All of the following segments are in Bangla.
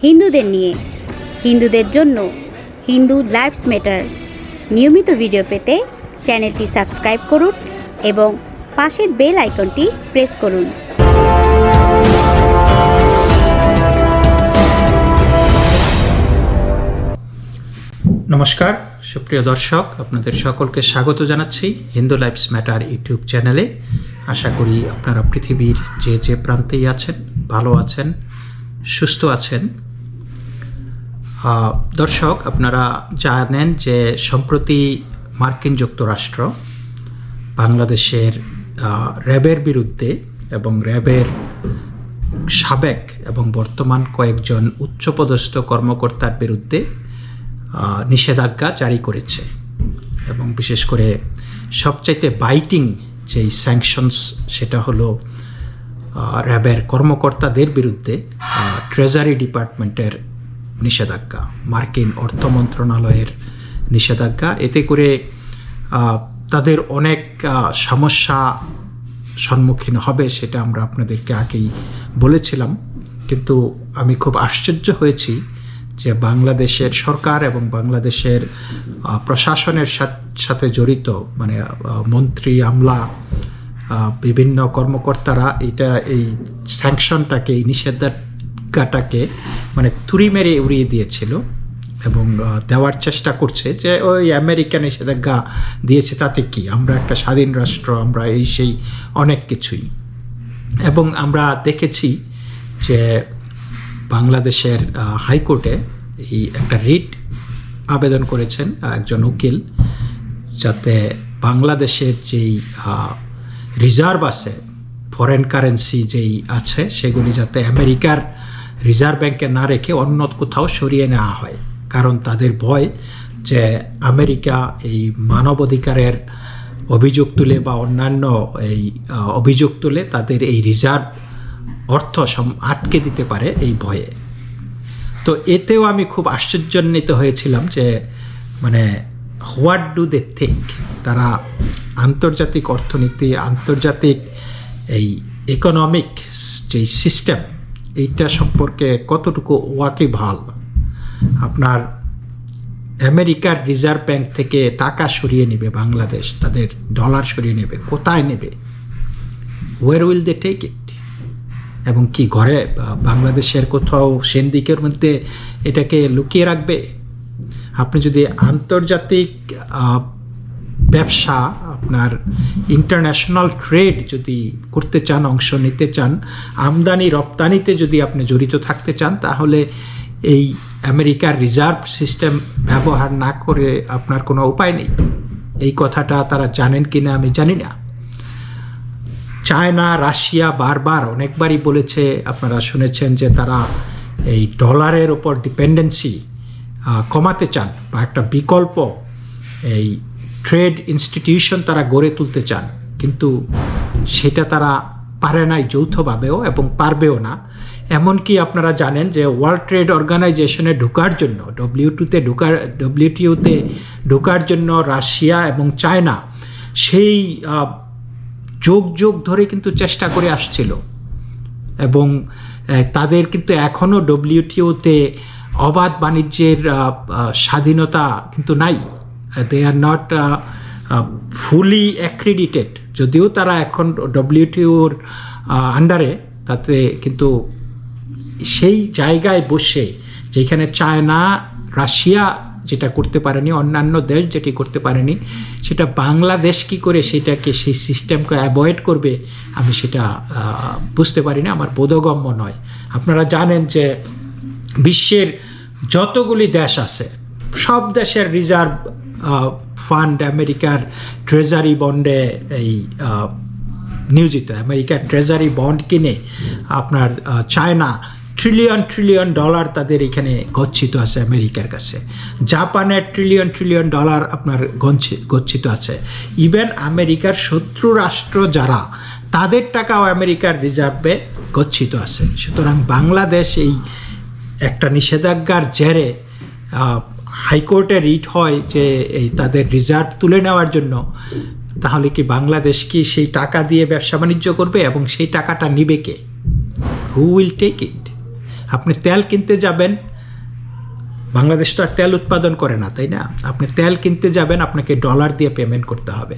হিন্দুদের নিয়ে, হিন্দুদের জন্য, হিন্দু লাইফস ম্যাটার নিয়মিত ভিডিও পেতে চ্যানেলটি সাবস্ক্রাইব করুন এবং পাশের বেল আইকনটি প্রেস করুন। নমস্কার সুপ্রিয় দর্শক, আপনাদের সকলকে স্বাগত জানাচ্ছি হিন্দু লাইফস ম্যাটার ইউটিউব চ্যানেলে। আশা করি আপনারা পৃথিবীর যে প্রান্তেই আছেন ভালো আছেন, সুস্থ আছেন। দর্শক, আপনারা জানেন যে সম্প্রতি মার্কিন যুক্তরাষ্ট্র বাংলাদেশের র্যাবের বিরুদ্ধে এবং র্যাবের সাবেক এবং বর্তমান কয়েকজন উচ্চপদস্থ কর্মকর্তার বিরুদ্ধে নিষেধাজ্ঞা জারি করেছে এবং বিশেষ করে সবচাইতে বাইটিং যেই স্যাংশনস সেটা হলো র্যাবের কর্মকর্তাদের বিরুদ্ধে ট্রেজারি ডিপার্টমেন্টের নিষেধাজ্ঞা, মার্কিন অর্থ মন্ত্রণালয়ের নিষেধাজ্ঞা। এতে করে তাদের অনেক সমস্যা সম্মুখীন হবে, সেটা আমরা আপনাদেরকে আগেই বলেছিলাম। কিন্তু আমি খুব আশ্চর্য হয়েছি যে বাংলাদেশের সরকার এবং বাংলাদেশের প্রশাসনের সাথে জড়িত মানে মন্ত্রী, আমলা, বিভিন্ন কর্মকর্তারা এই স্যাংশনটাকে, এই নিষেধাজ্ঞাটাকে মানে তুড়ি মেরে উড়িয়ে দিয়েছিল এবং দেওয়ার চেষ্টা করছে যে ওই আমেরিকা নিষেধাজ্ঞা দিয়েছে তাতে কি, আমরা একটা স্বাধীন রাষ্ট্র, আমরা সেই অনেক কিছুই। এবং আমরা দেখেছি যে বাংলাদেশের হাইকোর্টে এই একটা রিট আবেদন করেছেন একজন উকিল, যাতে বাংলাদেশের যেই রিজার্ভ আছে, ফরেন কারেন্সি যেই আছে, সেগুলি যাতে আমেরিকার রিজার্ভ ব্যাংকে না রেখে অন্য কোথাও সরিয়ে নেওয়া হয়। কারণ তাদের ভয় যে আমেরিকা এই মানবাধিকারের অভিযোগ তুলে বা অন্যান্য এই অভিযোগ তুলে তাদের এই রিজার্ভ অর্থ আটকে দিতে পারে এই ভয়ে। তো এতেও আমি খুব আশ্চর্যান্বিত হয়েছিলাম যে মানে হোয়াট ডু দে থিঙ্ক, তারা আন্তর্জাতিক অর্থনীতি, আন্তর্জাতিক এই ইকোনমিক যে সিস্টেম, এইটা সম্পর্কে কতটুকু ওয়াকিবহাল। আপনার আমেরিকার রিজার্ভ ব্যাংক থেকে টাকা সরিয়ে নেবে বাংলাদেশ, তাদের ডলার সরিয়ে নেবে, কোথায় নেবে? Where will they take it? এবং কি ঘরে বাংলাদেশের কোথাও সেনদিকের মধ্যে এটাকে লুকিয়ে রাখবে? আপনি যদি আন্তর্জাতিক ব্যবসা, আপনার ইন্টারন্যাশনাল ট্রেড যদি করতে চান, অংশ নিতে চান, আমদানি রপ্তানিতে যদি আপনি জড়িত থাকতে চান, তাহলে এই আমেরিকার রিজার্ভ সিস্টেম ব্যবহার না করে আপনার কোনো উপায় নেই। এই কথাটা তারা জানেন কি না আমি জানি না। চায়না, রাশিয়া বারবার অনেকবারই বলেছে, আপনারা শুনেছেন যে তারা এই ডলারের ওপর ডিপেন্ডেন্সি কমাতে চান বা একটা বিকল্প এই ট্রেড ইনস্টিটিউশন তারা গড়ে তুলতে চান, কিন্তু সেটা তারা পারে নাই যৌথভাবেও এবং পারবেও না। এমনকি আপনারা জানেন যে ওয়ার্ল্ড ট্রেড অর্গানাইজেশনে ঢোকার জন্য, ডব্লিউটিওতে ঢোকার জন্য রাশিয়া এবং চায়না সেই যুগ ধরে কিন্তু চেষ্টা করে আসছিল এবং তাদের কিন্তু এখনও ডব্লিউটিওতে অবাধ বাণিজ্যের স্বাধীনতা কিন্তু নাই। দে আর নট ফুলি অ্যাক্রিডিটেড, যদিও তারা এখন ডব্লিউটিওর আন্ডারে, তাতে কিন্তু সেই জায়গায় বসে যেখানে চায়না, রাশিয়া যেটা করতে পারেনি, অন্যান্য দেশ যেটি করতে পারেনি, সেটা বাংলাদেশ কি করে সেটাকে, সেই সিস্টেমকে অ্যাভয়েড করবে, আমি সেটা বুঝতে পারি না, আমার বোধগম্য নয়। আপনারা জানেন যে বিশ্বের যতগুলি দেশ আছে সব দেশের রিজার্ভ ফান্ড আমেরিকার ট্রেজারি বন্ডে এই নিয়োজিত। আমেরিকার ট্রেজারি বন্ড কিনে আপনার চায়না ট্রিলিয়ন ডলার তাদের এখানে গচ্ছিত আছে আমেরিকার কাছে। জাপানের ট্রিলিয়ন ডলার আপনার গচ্ছিত আছে। ইভেন আমেরিকার শত্রু রাষ্ট্র যারা, তাদের টাকাও আমেরিকার রিজার্ভে গচ্ছিত আছে। সুতরাং বাংলাদেশ এই একটা নিষেধাজ্ঞার জেরে হাইকোর্টে রিট হয় যে এই তাদের রিজার্ভ তুলে নেওয়ার জন্য, তাহলে কি বাংলাদেশ কি সেই টাকা দিয়ে ব্যবসা বাণিজ্য করবে এবং সেই টাকাটা নিবে কে? Who will take it? আপনি তেল কিনতে যাবেন, বাংলাদেশ তো আর তেল উৎপাদন করে না, তাই না? আপনি তেল কিনতে যাবেন, আপনাকে ডলার দিয়ে পেমেন্ট করতে হবে।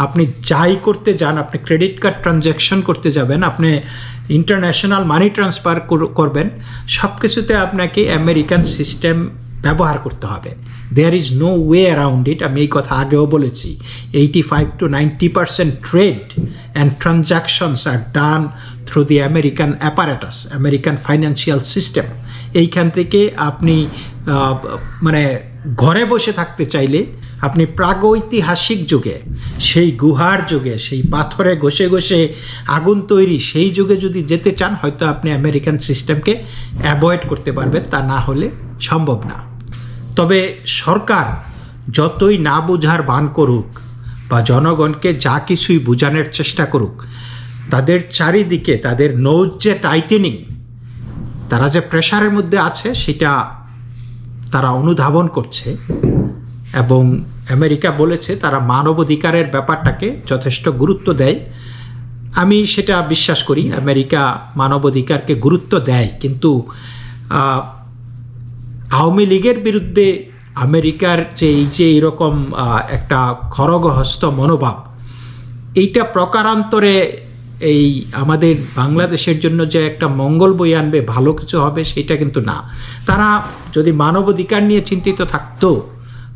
আপনি যাই করতে যান, আপনি ক্রেডিট কার্ড ট্রানজ্যাকশন করতে যাবেন, আপনি ইন্টারন্যাশনাল মানি ট্রান্সফার করবেন, সব কিছুতে আপনাকে আমেরিকান সিস্টেম ব্যবহার করতে হবে। There is no way around it. আমি এই কথা আগেও বলেছি, 85 to 90% trade and transactions are done through the American apparatus, American financial system. এইখান থেকে আপনি মানে ঘরে বসে থাকতে চাইলে, আপনি প্রাগৈতিহাসিক যুগে, সেই গুহার যুগে, সেই পাথরে ঘষে ঘষে আগুন তৈরি সেই যুগে যদি যেতে চান, হয়তো আপনি আমেরিকান সিস্টেমকে অ্যাভয়েড করতে পারবেন, তা না হলে সম্ভব না। তবে সরকার যতই না বোঝার ভান করুক বা জনগণকে যা কিছুই বোঝানোর চেষ্টা করুক, তাদের চারিদিকে তাদের নোজ যে টাইটেনিং, তারা যে প্রেশারের মধ্যে আছে সেটা তারা অনুধাবন করছে। এবং আমেরিকা বলেছে তারা মানবাধিকারের ব্যাপারটাকে যথেষ্ট গুরুত্ব দেয়। আমি সেটা বিশ্বাস করি, আমেরিকা মানবাধিকারকে গুরুত্ব দেয়, কিন্তু আওয়ামী লীগের বিরুদ্ধে আমেরিকার যে এইরকম একটা খড়গহস্ত মনোভাব, এইটা প্রকারান্তরে এই আমাদের বাংলাদেশের জন্য যে একটা মঙ্গল বই আনবে, ভালো কিছু হবে, সেটা কিন্তু না। তারা যদি মানবাধিকার নিয়ে চিন্তিত থাকতো,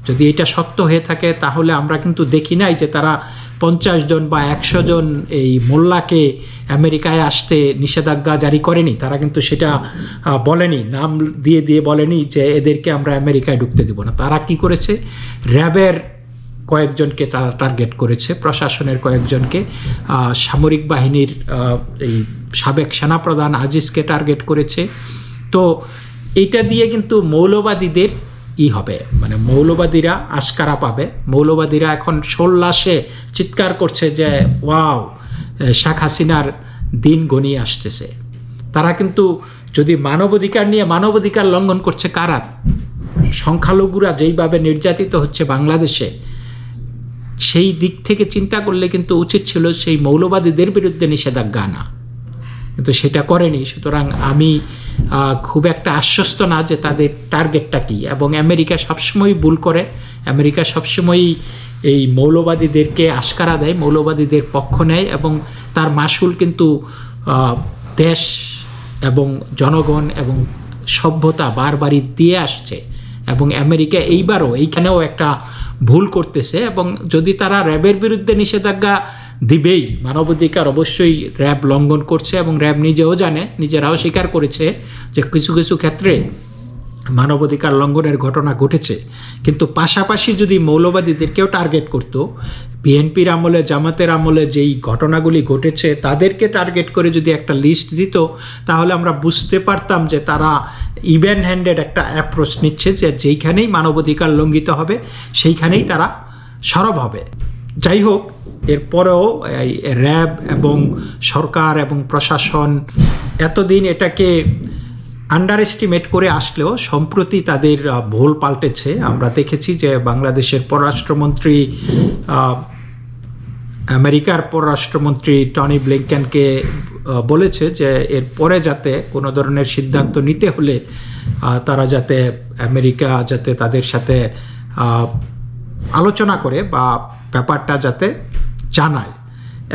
যদি এটা সত্য হয়ে থাকে, তাহলে আমরা কিন্তু দেখি নাই যে তারা 50 জন বা 100 জন এই মোল্লাকে আমেরিকায় আসতে নিষেধাজ্ঞা জারি করেনি। তারা কিন্তু সেটা বলেনি, নাম দিয়ে দিয়ে বলেনি যে এদেরকে আমরা আমেরিকায় ঢুকতে দেব না। তারা কি করেছে, র্যাবের কয়েকজনকে তারা টার্গেট করেছে, প্রশাসনের কয়েকজনকে, সামরিক বাহিনীর এই সাবেক সেনাপ্রধান আজিজকে টার্গেট করেছে। তো এইটা দিয়ে কিন্তু মৌলবাদীদের হবে, মানে মৌলবাদীরা আশকারা পাবে। মৌলবাদীরা এখন সোল্লাসে চিৎকার করছে যে ওয়াও, শেখ হাসিনার দিন গনিয়ে আসতেছে। তারা কিন্তু যদি মানবাধিকার নিয়ে, মানবাধিকার লঙ্ঘন করছে কারা? সংখ্যালঘুরা যেইভাবে নির্যাতিত হচ্ছে বাংলাদেশে, সেই দিক থেকে চিন্তা করলে কিন্তু উচিত ছিল সেই মৌলবাদীদের বিরুদ্ধে নিষেধাজ্ঞা আনা, কিন্তু সেটা করেনি। সুতরাং আমি খুব একটা আশ্বস্ত না যে তাদের টার্গেটটা কী। এবং আমেরিকা সবসময়ই ভুল করে, আমেরিকা সবসময়ই এই মৌলবাদীদেরকে আশকারা দেয়, মৌলবাদীদের পক্ষ নেয়, এবং তার মাসুল কিন্তু দেশ এবং জনগণ এবং সভ্যতা বারবারই দিয়ে আসছে। এবং আমেরিকা এইবারও এইখানেও একটা ভুল করতেছে। এবং যদি তারা র্যাবের বিরুদ্ধে নিষেধাজ্ঞা দিবেই, মানবাধিকার অবশ্যই র্যাব লঙ্ঘন করছে, এবং র্যাব নিজেও জানে, নিজেরাও স্বীকার করেছে যে কিছু কিছু ক্ষেত্রে মানবাধিকার লঙ্ঘনের ঘটনা ঘটেছে। কিন্তু পাশাপাশি যদি মৌলবাদীদেরকেও টার্গেট করতো, বিএনপির আমলে, জামাতের আমলে যেই ঘটনাগুলি ঘটেছে তাদেরকে টার্গেট করে যদি একটা লিস্ট দিত, তাহলে আমরা বুঝতে পারতাম যে তারা ইভেন হ্যান্ডেড একটা অ্যাপ্রোচ নিচ্ছে, যে যেইখানেই মানবাধিকার লঙ্ঘিত হবে সেইখানেই তারা সরব হবে। যাই হোক, এরপরেও র্যাব এবং সরকার এবং প্রশাসন এতদিন এটাকে আন্ডার এস্টিমেট করে আসলেও সম্প্রতি তাদের ভুল পাল্টেছে। আমরা দেখেছি যে বাংলাদেশের পররাষ্ট্রমন্ত্রী, আমেরিকার পররাষ্ট্রমন্ত্রী টনি ব্লিংকেনকে বলেছে যে এর পরে যাতে কোনো ধরনের সিদ্ধান্ত নিতে হলে তারা যাতে আমেরিকা যাতে তাদের সাথে আলোচনা করে বা ব্যাপারটা যাতে জানায়।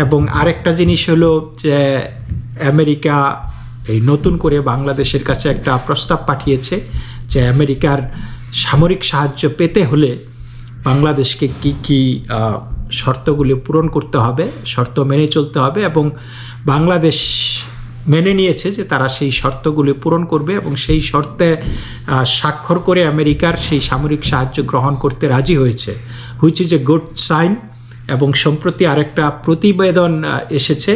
এবং আরেকটা জিনিস হলো যে আমেরিকা এই নতুন করে বাংলাদেশের কাছে একটা প্রস্তাব পাঠিয়েছে যে আমেরিকার সামরিক সাহায্য পেতে হলে বাংলাদেশকে কি কি শর্তগুলি পূরণ করতে হবে, শর্ত মেনে চলতে হবে, এবং বাংলাদেশ মেনে নিয়েছে যে তারা সেই শর্তগুলি পূরণ করবে, এবং সেই শর্তে স্বাক্ষর করে আমেরিকার সেই সামরিক সাহায্য গ্রহণ করতে রাজি হয়েছে, which is a good sign. এবং সম্প্রতি আরেকটা প্রতিবেদন এসেছে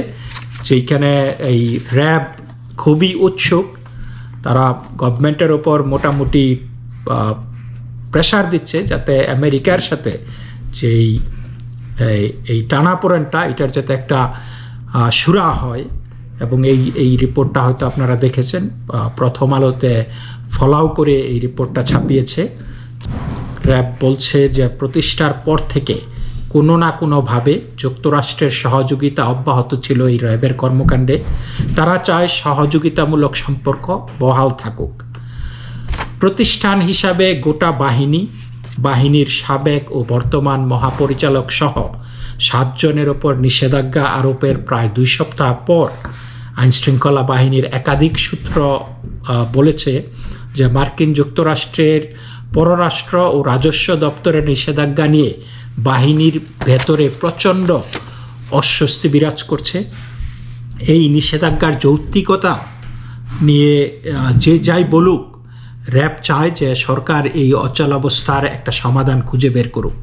যেখানে এই র্যাব খুবই উৎসুক, তারা গভর্নমেন্টের ওপর মোটামুটি প্রেশার দিচ্ছে যাতে আমেরিকার সাথে যেই এই টানাপোড়েনটা, এটার যাতে একটা সুরা হয়। এবং এই রিপোর্টটা হয়তো আপনারা দেখেছেন, প্রথম আলোতে ফলাও করে এই রিপোর্টটা ছাপিয়েছে। র্যাব বলছে যে প্রতিষ্ঠার পর থেকে কোনো না কোনোভাবে যুক্তরাষ্ট্রের সহযোগিতা অব্যাহত ছিল এই র্যাবের কর্মকাণ্ডে। তারা চায় সহযোগিতামূলক সম্পর্ক বহাল থাকুক। প্রতিষ্ঠান হিসাবে গোটা বাহিনীর সাবেক ও বর্তমান মহাপরিচালক সহ 7 জনের ওপর নিষেধাজ্ঞা আরোপের প্রায় 2 সপ্তাহ পর আইনশৃঙ্খলা বাহিনীর একাধিক সূত্র বলেছে যে মার্কিন যুক্তরাষ্ট্রের পররাষ্ট্র ও রাজস্ব দপ্তরের নিষেধাজ্ঞা নিয়ে বাহিনীর ভেতরে প্রচণ্ড অস্বস্তি বিরাজ করছে। এই নিষেধাজ্ঞার যৌক্তিকতা নিয়ে যে যাই বলুক, র্যাব চায় যে সরকার এই অচলাবস্থার একটা সমাধান খুঁজে বের করুক।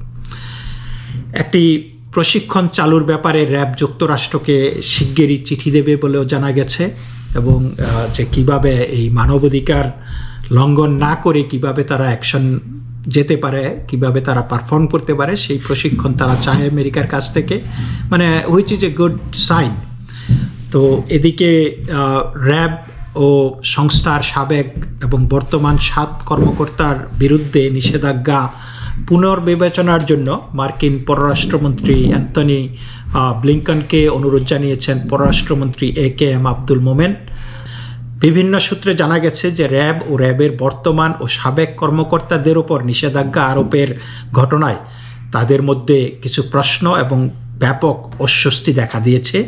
একটি প্রশিক্ষণ চালুর ব্যাপারে র্যাব যুক্তরাষ্ট্রকে শিগগিরই চিঠি দেবে বলেও জানা গেছে, এবং যে কিভাবে এই মানবাধিকার লঙ্ঘন না করে কিভাবে তারা অ্যাকশন যেতে পারে, কিভাবে তারা পারফর্ম করতে পারে, সেই প্রশিক্ষণ তারা চায় আমেরিকার কাছ থেকে, মানে which is a good sign. তো এদিকে র্যাব ও সংস্থার সাবেক এবং বর্তমান 7 কর্মকর্তার বিরুদ্ধে নিষেধাজ্ঞা পুনর্বিবেচনার জন্য মার্কিন পররাষ্ট্রমন্ত্রী অ্যান্থনি ব্লিংকনকে অনুরোধ জানিয়েছেন পররাষ্ট্রমন্ত্রী AKM আব্দুল মোমেন। বিভিন্ন সূত্রে জানা গেছে যে র্যাব ও র্যাবের বর্তমান ও সাবেক কর্মকর্তাদের উপর নিষেধাজ্ঞা আরোপের ঘটনায় তাদের মধ্যে কিছু প্রশ্ন এবং ব্যাপক অস্বস্তি দেখা দিয়েছে।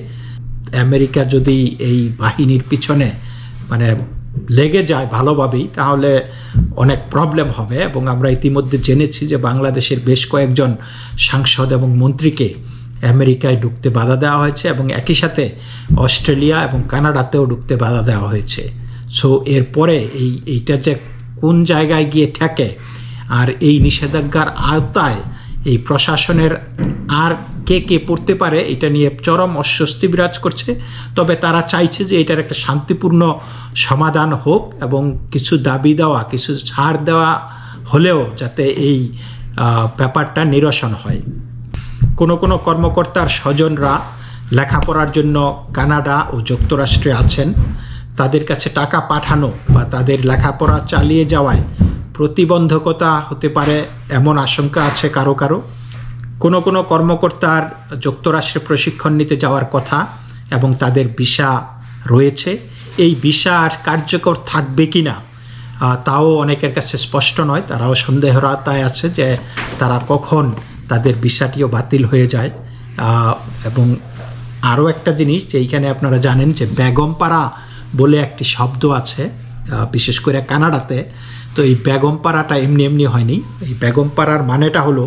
আমেরিকা যদি এই বাহিনীর পিছনে মানে লেগে যায় ভালোভাবেই, তাহলে অনেক প্রবলেম হবে। এবং আমরা ইতিমধ্যে জেনেছি যে বাংলাদেশের বেশ কয়েকজন সাংসদ এবং মন্ত্রীকে আমেরিকায় ঢুকতে বাধা দেওয়া হয়েছে, এবং একই সাথে অস্ট্রেলিয়া এবং কানাডাতেও ঢুকতে বাধা দেওয়া হয়েছে। সো এরপরে এইটা যে কোন জায়গায় গিয়ে ঠেকে, আর এই নিষেধাজ্ঞার আওতায় এই প্রশাসনের আর কে পড়তে পারে, এটা নিয়ে চরম অস্বস্তি বিরাজ করছে। তবে তারা চাইছে যে এটার একটা শান্তিপূর্ণ সমাধান হোক, এবং কিছু দাবি দেওয়া, কিছু ছাড় দেওয়া হলেও যাতে এই ব্যাপারটা নিরসন হয়। কোনো কর্মকর্তার স্বজনরা লেখাপড়ার জন্য কানাডা ও যুক্তরাষ্ট্রে আছেন। তাদের কাছে টাকা পাঠানো বা তাদের লেখাপড়া চালিয়ে যাওয়ায় প্রতিবন্ধকতা হতে পারে এমন আশঙ্কা আছে কারো। কোনো কর্মকর্তার যুক্তরাষ্ট্রে প্রশিক্ষণ নিতে যাওয়ার কথা এবং তাদের ভিসা রয়েছে। এই ভিসা আর কার্যকর থাকবে কি না তাও অনেকের কাছে স্পষ্ট নয়। তারাও সন্দেহতায় আছে যে তারা কখন তাদের ভিসাটিও বাতিল হয়ে যায়। এবং আরও একটা জিনিস, যে এইখানে আপনারা জানেন যে বেগমপাড়া বলে একটি শব্দ আছে, বিশেষ করে কানাডাতে। তো এই বেগমপাড়াটা এমনি হয়নি। এই বেগমপাড়ার মানেটা হলো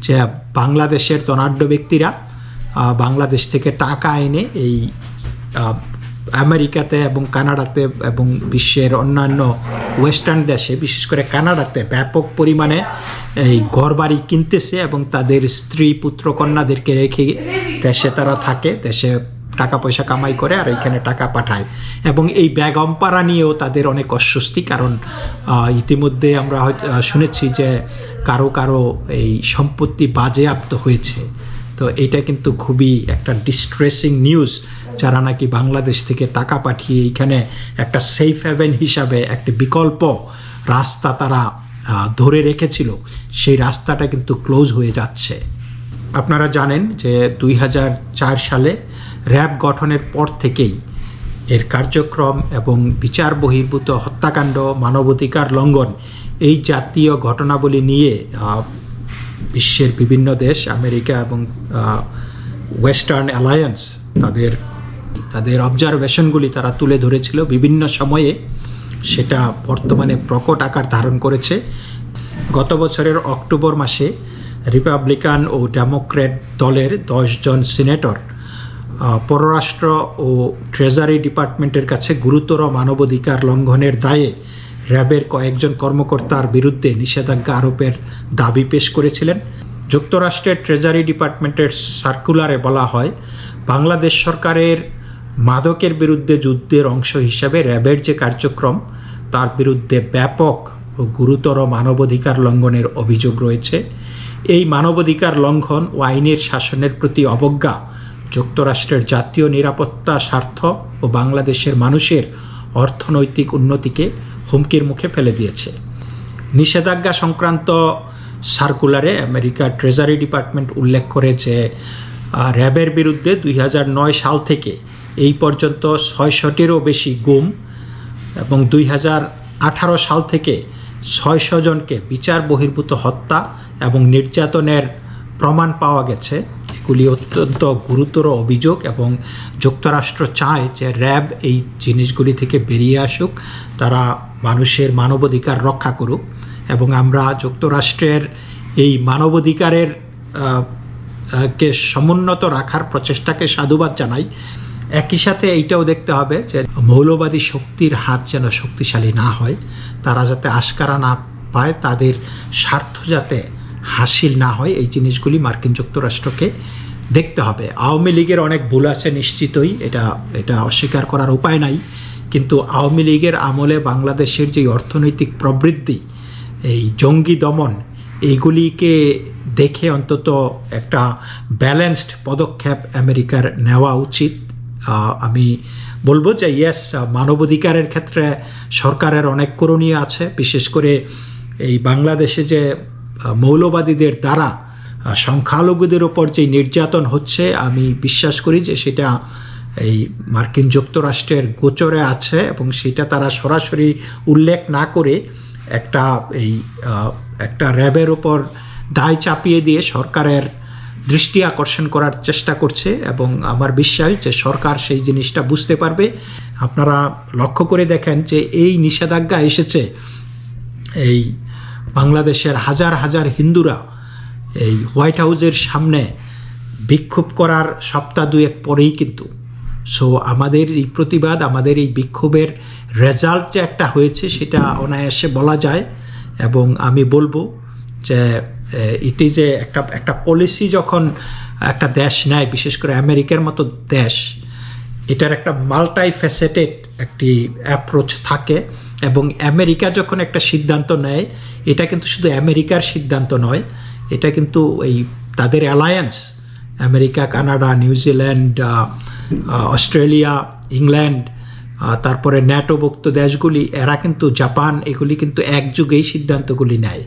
যে বাংলাদেশের ধনাঢ্য ব্যক্তিরা বাংলাদেশ থেকে টাকা এনে এই আমেরিকাতে এবং কানাডাতে এবং বিশ্বের অন্যান্য ওয়েস্টার্ন দেশে, বিশেষ করে কানাডাতে ব্যাপক পরিমাণে এই ঘরবাড়ি কিনতেছে, এবং তাদের স্ত্রী পুত্র কন্যাদেরকে রেখে দেশে তারা থাকে, দেশে টাকা পয়সা কামাই করে আর এখানে টাকা পাঠায়। এবং এই বেগমপাড়া নিয়েও তাদের অনেক অস্বস্তি, কারণ ইতিমধ্যে আমরা শুনেছি যে কারো এই সম্পত্তি বাজেয়াপ্ত হয়েছে। তো এটা কিন্তু খুবই একটা ডিস্ট্রেসিং নিউজ। যারা নাকি বাংলাদেশ থেকে টাকা পাঠিয়ে এইখানে একটা সেফ হ্যাভেন হিসাবে একটি বিকল্প রাস্তা তারা ধরে রেখেছিল, সেই রাস্তাটা কিন্তু ক্লোজ হয়ে যাচ্ছে। আপনারা জানেন যে 2004 সালে র্যাব গঠনের পর থেকেই এর কার্যক্রম এবং বিচার বহির্ভূত হত্যাকাণ্ড, মানবাধিকার লঙ্ঘন, এই জাতীয় ঘটনাবলী নিয়ে বিশ্বের বিভিন্ন দেশ, আমেরিকা এবং ওয়েস্টার্ন অ্যালায়েন্স তাদের অবজারভেশনগুলি তারা তুলে ধরেছিল বিভিন্ন সময়ে। সেটা বর্তমানে প্রকট আকার ধারণ করেছে। গত বছরের অক্টোবর মাসে রিপাবলিকান ও ডেমোক্র্যাট দলের 10 জন সিনেটর পররাষ্ট্র ও ট্রেজারি ডিপার্টমেন্টের কাছে গুরুতর মানবাধিকার লঙ্ঘনের দায়ে র্যাবের কয়েকজন কর্মকর্তার বিরুদ্ধে নিষেধাজ্ঞা আরোপের দাবি পেশ করেছিলেন। যুক্তরাষ্ট্রের ট্রেজারি ডিপার্টমেন্টের সার্কুলারে বলা হয়, বাংলাদেশ সরকারের মাদকের বিরুদ্ধে যুদ্ধের অংশ হিসাবে র্যাবের যে কার্যক্রম, তার বিরুদ্ধে ব্যাপক ও গুরুতর মানবাধিকার লঙ্ঘনের অভিযোগ রয়েছে। এই মানবাধিকার লঙ্ঘন ও আইনের শাসনের প্রতি অবজ্ঞা যুক্তরাষ্ট্রের জাতীয় নিরাপত্তা স্বার্থ ও বাংলাদেশের মানুষের অর্থনৈতিক উন্নতিকে হুমকির মুখে ফেলে দিয়েছে। নিষেধাজ্ঞা সংক্রান্ত সার্কুলারে আমেরিকার ট্রেজারি ডিপার্টমেন্ট উল্লেখ করে যে র্যাবের বিরুদ্ধে 2009 সাল থেকে এই পর্যন্ত 600টিরও বেশি গুম এবং 2018 সাল থেকে 600 জনকে বিচার বহির্ভূত হত্যা এবং নির্যাতনের প্রমাণ পাওয়া গেছে। এগুলি অত্যন্ত গুরুতর অভিযোগ এবং যুক্তরাষ্ট্র চায় যে র্যাব এই জিনিসগুলি থেকে বেরিয়ে আসুক, তারা মানুষের মানবাধিকার রক্ষা করুক এবং আমরা যুক্তরাষ্ট্রের এই মানবাধিকারের কে সমুন্নত রাখার প্রচেষ্টাকে সাধুবাদ জানাই। একই সাথে এইটাও দেখতে হবে যে মৌলবাদী শক্তির হাত যেন শক্তিশালী না হয়, তারা যাতে আশকারা না পায়, তাদের স্বার্থ যাতে হাসিল না হয়, এই জিনিসগুলি মার্কিন যুক্তরাষ্ট্রকে দেখতে হবে। আওয়ামী লীগের অনেক ভুল আছে নিশ্চিতই, এটা অস্বীকার করার উপায় নাই, কিন্তু আওয়ামী লীগের আমলে বাংলাদেশের যে অর্থনৈতিক প্রবৃদ্ধি, এই জঙ্গি দমন, এইগুলিকে দেখে অন্তত একটা ব্যালেন্সড পদক্ষেপ আমেরিকার নেওয়া উচিত। আমি বলবো যে ইয়েস, মানবাধিকারের ক্ষেত্রে সরকারের অনেক করণীয় আছে, বিশেষ করে এই বাংলাদেশে যে মৌলবাদীদের দ্বারা সংখ্যালঘুদের ওপর যে নির্যাতন হচ্ছে, আমি বিশ্বাস করি যে সেটা এই মার্কিন যুক্তরাষ্ট্রের গোচরে আছে এবং সেটা তারা সরাসরি উল্লেখ না করে একটা র্যাবের ওপর দায় চাপিয়ে দিয়ে সরকারের দৃষ্টি আকর্ষণ করার চেষ্টা করছে এবং আমার বিশ্বাস যে সরকার সেই জিনিসটা বুঝতে পারবে। আপনারা লক্ষ্য করে দেখেন যে এই নিষেধাজ্ঞা এসেছে এই বাংলাদেশের হাজার হাজার হিন্দুরা এই হোয়াইট হাউসের সামনে বিক্ষোভ করার সপ্তাহ দুয়েক পরেই কিন্তু। সো আমাদের এই প্রতিবাদ, আমাদের এই বিক্ষোভের রেজাল্ট যে একটা হয়েছে সেটা অনায়াসে বলা যায় এবং আমি বলবো যে এটি যে একটা পলিসি যখন একটা দেশ নেয়, বিশেষ করে আমেরিকার মতো দেশ, এটার একটা মাল্টি ফ্যাসেটেড একটি অ্যাপ্রোচ থাকে এবং আমেরিকা যখন একটা সিদ্ধান্ত নেয়, এটা কিন্তু শুধু আমেরিকার সিদ্ধান্ত নয়, এটা কিন্তু এই তাদের alliance America, Canada, New Zealand, Australia, England, তারপরে ন্যাটোভুক্ত দেশগুলি, এরা কিন্তু জাপান, এগুলি কিন্তু একযুগেই সিদ্ধান্তগুলি নেয়।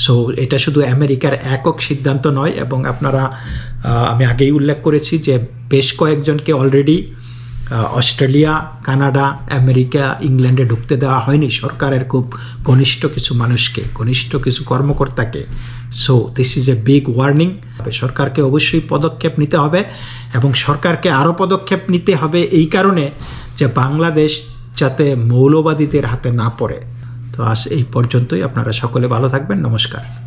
সো এটা শুধু আমেরিকার একক সিদ্ধান্ত নয় এবং আমি আগেই উল্লেখ করেছি যে বেশ কয়েকজনকে অলরেডি অস্ট্রেলিয়া, কানাডা, আমেরিকা, ইংল্যান্ডে ঢুকতে দেওয়া হয়নি সরকারের খুব ঘনিষ্ঠ কিছু মানুষকে, ঘনিষ্ঠ কিছু কর্মকর্তাকে। So this is a big warning. সরকারকে অবশ্যই পদক্ষেপ নিতে হবে এবং সরকারকে আরও পদক্ষেপ নিতে হবে এই কারণে যে বাংলাদেশ যাতে মৌলবাদীদের হাতে না পড়ে। তো আজ এই পর্যন্তই। আপনারা সকলে ভালো থাকবেন। নমস্কার।